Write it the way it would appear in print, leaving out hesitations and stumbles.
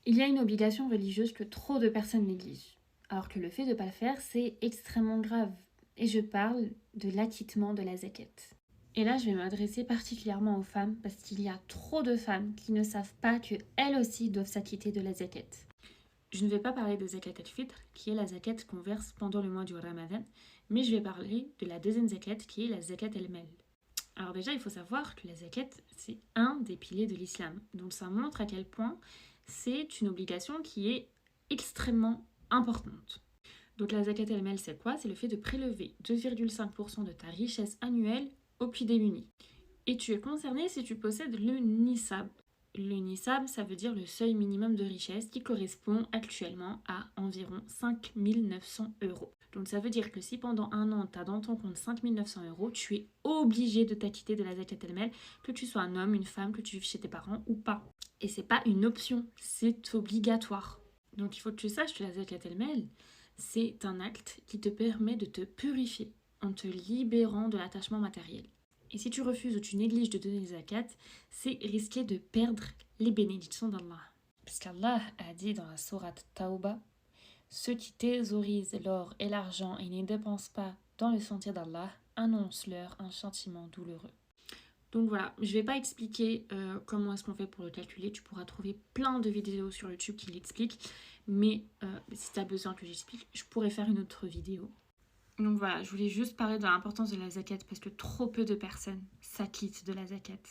Il y a une obligation religieuse que trop de personnes négligent, alors que le fait de ne pas le faire, c'est extrêmement grave. Et je parle de l'acquittement de la zakat. Et là, je vais m'adresser particulièrement aux femmes, parce qu'il y a trop de femmes qui ne savent pas qu'elles aussi doivent s'acquitter de la zakat. Je ne vais pas parler de zakat al-fitr, qui est la zakat qu'on verse pendant le mois du Ramadan, mais je vais parler de la deuxième zakat, qui est la zakat al-mal. Alors déjà, il faut savoir que la zakat, c'est un des piliers de l'islam. Donc ça montre à quel point c'est une obligation qui est extrêmement importante. Donc la zakat al-mal, c'est quoi? C'est le fait de prélever 2,5% de ta richesse annuelle au plus démuni. Et tu es concerné si tu possèdes le nisab. Le nisab, ça veut dire le seuil minimum de richesse qui correspond actuellement à environ 5 900 euros. Donc ça veut dire que si pendant un an, tu as dans ton compte 5 900 euros, tu es obligé de t'acquitter de la zakat al-mal, que tu sois un homme, une femme, que tu vives chez tes parents ou pas. Et c'est pas une option, c'est obligatoire. Donc il faut que tu saches que la zakat al-mal, c'est un acte qui te permet de te purifier en te libérant de l'attachement matériel. Et si tu refuses ou tu négliges de donner les zakat, c'est risquer de perdre les bénédictions d'Allah. Parce qu'Allah a dit dans la sourate Tauba, ceux qui thésaurisent l'or et l'argent et n'y dépensent pas dans le sentier d'Allah, annonce-leur un châtiment douloureux. Donc voilà, je ne vais pas expliquer comment est-ce qu'on fait pour le calculer. Tu pourras trouver plein de vidéos sur YouTube qui l'expliquent. Mais si tu as besoin que j'explique, je pourrais faire une autre vidéo. Donc voilà, je voulais juste parler de l'importance de la zakat parce que trop peu de personnes s'acquittent de la zakat.